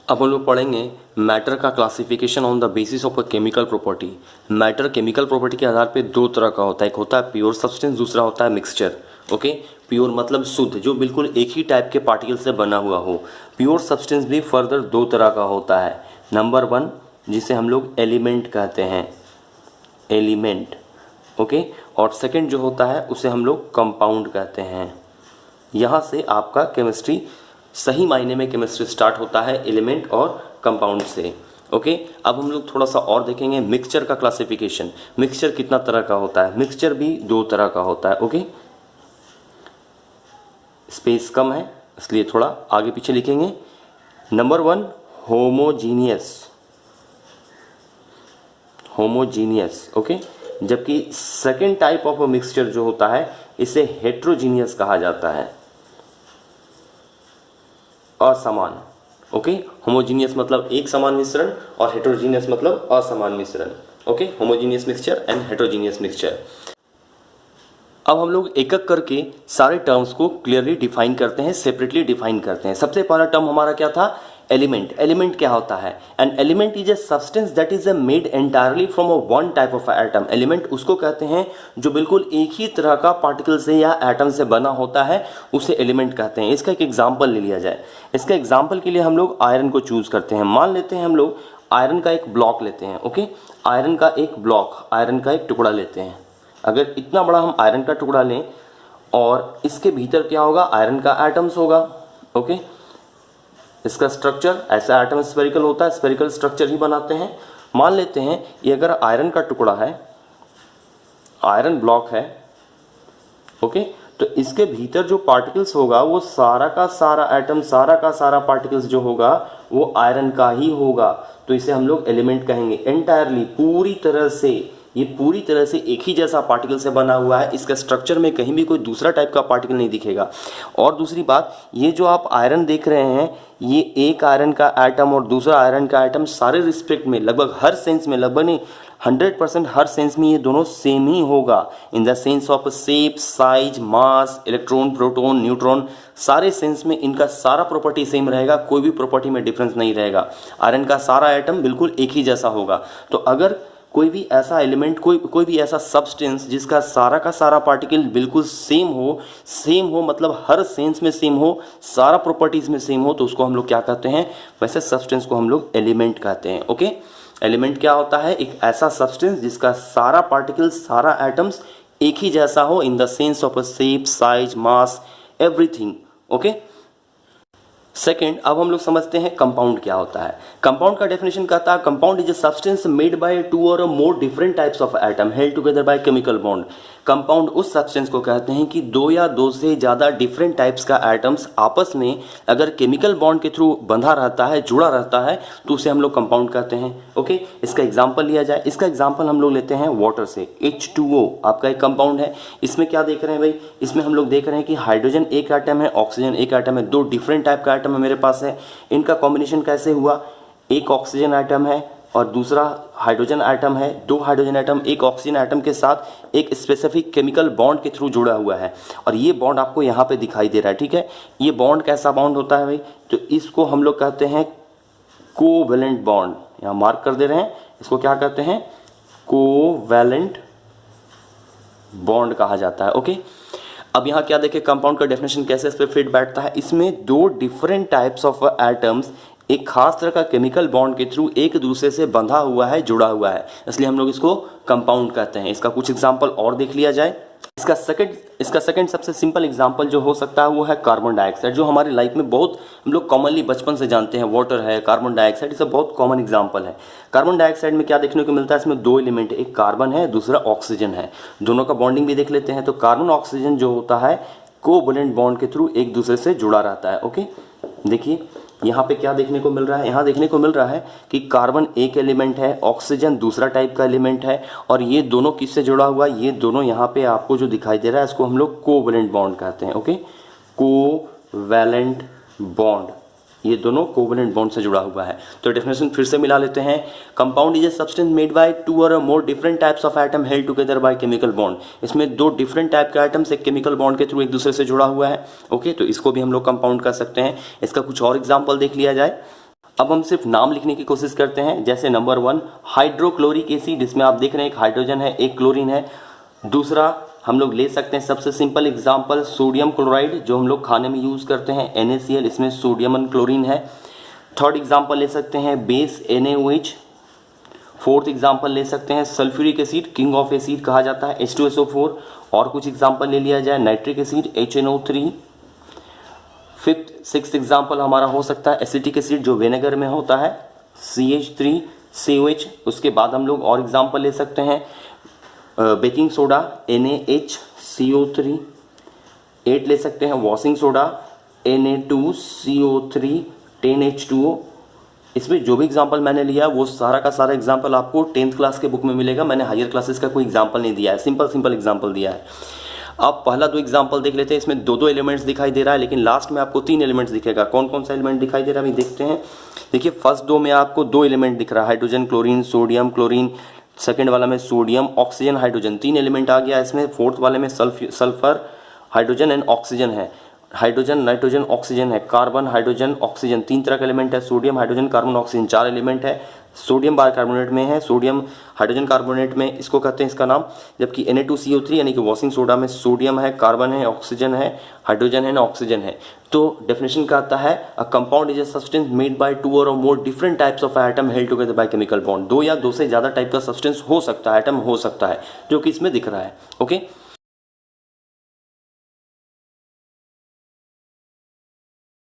अब हम लोग पढ़ेंगे मैटर का classification on the basis of a chemical property. Matter chemical property के आधार पे दो तरह का होता है, एक होता है प्योर सब्सटेंस, दूसरा होता है मिक्सचर। ओके, प्योर मतलब शुद्ध, जो बिल्कुल एक ही टाइप के पार्टिकल से बना हुआ हो। प्योर सब्सटेंस भी फर्दर दो तरह का होता है। नंबर वन, जिसे हम लोग एलिमेंट कहते हैं, एलिमेंट। ओके, और सेकेंड जो होता है उसे हम लोग कंपाउंड कहते हैं। यहाँ से आपका केमिस्ट्री, सही मायने में केमिस्ट्री स्टार्ट होता है एलिमेंट और कंपाउंड से। ओके, अब हम लोग थोड़ा सा और देखेंगे मिक्सचर का क्लासिफिकेशन। मिक्सचर कितना तरह का होता है? मिक्सचर भी दो तरह का होता है। ओके, स्पेस कम है इसलिए थोड़ा आगे पीछे लिखेंगे। Number one, homogeneous, homogeneous. Okay, जबकि सेकेंड टाइप ऑफ मिक्सचर जो होता है इसे हेट्रोजीनियस कहा जाता है, असमान। ओके, होमोजीनियस मतलब एक समान मिश्रण और हेट्रोजीनियस मतलब असमान मिश्रण। Okay, homogeneous mixture and heterogeneous mixture. अब हम लोग एक एक करके सारे टर्म्स को क्लियरली डिफाइन करते हैं, सेपरेटली डिफाइन करते हैं। सबसे पहला टर्म हमारा क्या था? एलिमेंट। एलिमेंट क्या होता है? An element is a substance that is made entirely from a one type of atom. Element उसको कहते हैं जो बिल्कुल एक ही तरह का पार्टिकल से या एटम से बना होता है, उसे एलिमेंट कहते हैं। इसका एक एग्जाम्पल ले लिया जाए। इसका एग्जाम्पल के लिए हम लोग आयरन को चूज करते हैं। मान लेते हैं हम लोग आयरन का एक ब्लॉक लेते हैं। ओके, आयरन का एक ब्लॉक, आयरन का एक टुकड़ा लेते हैं। अगर इतना बड़ा हम आयरन का टुकड़ा लें और इसके भीतर क्या होगा? आयरन का एटम्स होगा। ओके, इसका स्ट्रक्चर, ऐसा एटम स्फेरिकल होता है, स्फेरिकल स्ट्रक्चर ही बनाते हैं। मान लेते हैं ये अगर आयरन का टुकड़ा है, आयरन ब्लॉक है। ओके, तो इसके भीतर जो पार्टिकल्स होगा वो सारा का सारा एटम, सारा का सारा पार्टिकल्स जो होगा वो आयरन का ही होगा। तो इसे हम लोग एलिमेंट कहेंगे। एंटायरली, पूरी तरह से, ये पूरी तरह से एक ही जैसा पार्टिकल से बना हुआ है। इसका स्ट्रक्चर में कहीं भी कोई दूसरा टाइप का पार्टिकल नहीं दिखेगा। और दूसरी बात, ये जो आप आयरन देख रहे हैं, ये एक आयरन का एटम और दूसरा आयरन का एटम सारे रिस्पेक्ट में, लगभग हर सेंस में, लगभग नहीं 100% हर सेंस में ये दोनों सेम ही होगा। In the sense of shape, size, mass, electron, proton, neutron, सारे सेंस में इनका सारा प्रॉपर्टी सेम रहेगा, कोई भी प्रॉपर्टी में डिफरेंस नहीं रहेगा। आयरन का सारा एटम बिल्कुल एक ही जैसा होगा। तो अगर कोई भी ऐसा एलिमेंट, कोई भी ऐसा सब्सटेंस जिसका सारा का सारा पार्टिकल बिल्कुल सेम हो मतलब हर सेंस में सेम हो, सारा प्रॉपर्टीज में सेम हो, तो उसको हम लोग क्या कहते हैं? वैसे सब्सटेंस को हम लोग एलिमेंट कहते हैं। ओके, एलिमेंट क्या होता है? एक ऐसा सब्सटेंस जिसका सारा पार्टिकल, सारा एटम्स एक ही जैसा हो, in the sense of a shape, size, mass, everything. Okay, second, अब हम लोग समझते हैं कंपाउंड क्या होता है। कंपाउंड का डेफिनेशन कहता है compound is a substance made by two or more different types of atom held together by chemical bond. Compound उस सब्सटेंस को कहते हैं कि दो या दो से ज़्यादा डिफरेंट टाइप्स का एटम्स आपस में अगर केमिकल बॉन्ड के थ्रू बंधा रहता है, जुड़ा रहता है, तो उसे हम लोग कंपाउंड कहते हैं। ओके, इसका एग्जाम्पल लिया जाए। इसका एग्जाम्पल हम लोग लेते हैं वाटर से। H2O आपका एक कंपाउंड है। इसमें क्या देख रहे हैं भाई? इसमें हम लोग देख रहे हैं कि हाइड्रोजन एक एटम है, ऑक्सीजन एक एटम है, दो डिफरेंट टाइप का एटम है मेरे पास है। इनका कॉम्बिनेशन कैसे हुआ? एक ऑक्सीजन एटम है और दूसरा हाइड्रोजन एटम है। दो हाइड्रोजन एटम एक ऑक्सीजन एटम के साथ एक स्पेसिफिक केमिकल बॉन्ड के थ्रू जुड़ा हुआ है और ये बॉन्ड आपको यहाँ पे दिखाई दे रहा है। ठीक है, ये बॉन्ड कैसा बॉन्ड होता है भाई? तो इसको हम लोग कहते हैं कोवैलेंट बॉन्ड। यहाँ मार्क कर दे रहे हैं, इसको क्या कहते हैं? कोवैलेंट बॉन्ड कहा जाता है। ओके, अब यहाँ क्या देखें कंपाउंड का डेफिनेशन कैसे इस पे फिट बैठता है। इसमें दो डिफरेंट टाइप्स ऑफ एटम्स एक खास तरह का केमिकल बॉन्ड के थ्रू एक दूसरे से बंधा हुआ है, जुड़ा हुआ है, इसलिए हम लोग इसको कंपाउंड कहते हैं। इसका कुछ एग्जांपल और देख लिया जाए। इसका सेकंड सबसे सिंपल एग्जांपल जो हो सकता है वो है कार्बन डाइऑक्साइड, जो हमारी लाइफ में बहुत हम लोग कॉमनली बचपन से जानते हैं। वाटर है, कार्बन डाइऑक्साइड, ये सब बहुत कॉमन एग्जांपल है। कार्बन डाइऑक्साइड में क्या देखने को मिलता है? इसमें दो एलिमेंट है, एक कार्बन है, दूसरा ऑक्सीजन है। दोनों का बॉन्डिंग भी देख लेते हैं। तो कार्बन ऑक्सीजन जो होता है कोवैलेंट बॉन्ड के थ्रू एक दूसरे से जुड़ा रहता है। ओके, देखिए यहाँ पे क्या देखने को मिल रहा है? यहाँ देखने को मिल रहा है कि कार्बन एक एलिमेंट है, ऑक्सीजन दूसरा टाइप का एलिमेंट है, और ये दोनों किससे जुड़ा हुआ है? ये दोनों यहाँ पे आपको जो दिखाई दे रहा है इसको हम लोग कोवैलेंट बॉन्ड कहते हैं। ओके, कोवैलेंट बॉन्ड, ये दोनों कोवैलेंट बॉन्ड से जुड़ा हुआ है। तो डेफिनेशन फिर से मिला लेते हैं। Compound is a substance made by two or more different types of atom held together by chemical bond. इसमें दो डिफरेंट टाइप के एटम्स एक केमिकल बॉन्ड के थ्रू एक दूसरे से जुड़ा हुआ है। ओके, तो इसको भी हम लोग कंपाउंड कर सकते हैं। इसका कुछ और एग्जांपल देख लिया जाए। अब हम सिर्फ नाम लिखने की कोशिश करते हैं। जैसे नंबर 1 हाइड्रोक्लोरिक एसिड, इसमें आप देख रहे हैं एक हाइड्रोजन है, एक क्लोरीन है। दूसरा हम लोग ले सकते हैं सबसे सिंपल एग्जांपल सोडियम क्लोराइड, जो हम लोग खाने में यूज़ करते हैं, NaCl, इसमें सोडियम और क्लोरीन है। थर्ड एग्जांपल ले सकते हैं बेस NaOH। फोर्थ एग्जांपल ले सकते हैं sulphuric acid, king of acid कहा जाता है, H2SO4। और कुछ एग्जांपल ले लिया जाए nitric acid, HNO3। Fifth sixth example हमारा हो सकता है एसिटिक एसिड, जो विनेगर में होता है, CH3COH। उसके बाद हम लोग और एग्जांपल ले सकते हैं बेकिंग सोडा, NaHCO3। 8 ले सकते हैं वॉशिंग सोडा, Na2CO3 10H2O। इसमें जो भी एग्जांपल मैंने लिया वो सारा का सारा एग्जांपल आपको 10th क्लास के बुक में मिलेगा। मैंने हायर क्लासेस का कोई एग्जांपल नहीं दिया है, सिंपल एग्जांपल दिया है। आप पहला 2 एग्जांपल देख लेते हैं। इसमें 2 एलिमेंट्स दिखाई दे रहा है, लेकिन लास्ट में आपको 3 एलिमेंट्स दिखेगा। कौन कौन सा एलिमेंट दिखाई दे रहा है अभी देखते हैं। देखिए फर्स्ट 2 में आपको 2 एलिमेंट दिख रहा है, hydrogen chlorine, sodium chlorine. Second वाला में सोडियम ऑक्सीजन हाइड्रोजन, 3 एलिमेंट आ गया इसमें। फोर्थ वाले में सल्फर हाइड्रोजन एंड ऑक्सीजन है, हाइड्रोजन नाइट्रोजन ऑक्सीजन है, कार्बन हाइड्रोजन ऑक्सीजन, 3 तरह का एलिमेंट है। Sodium hydrogen carbon oxygen 4 element है। सोडियम बाइकार्बोनेट में है, सोडियम हाइड्रोजन कार्बोनेट में इसको कहते हैं इसका नाम। जबकि Na2CO3 यानी कि वॉशिंग सोडा में सोडियम है, कार्बन है, ऑक्सीजन है, हाइड्रोजन है ना ऑक्सीजन है। तो डेफिनेशन का आता है a compound is a substance made bye 2 और more different types of atom held together by chemical bond. 2 या 2 से ज़्यादा टाइप का सब्सटेंस हो सकता है, एटम हो सकता है, जो कि इसमें दिख रहा है। ओके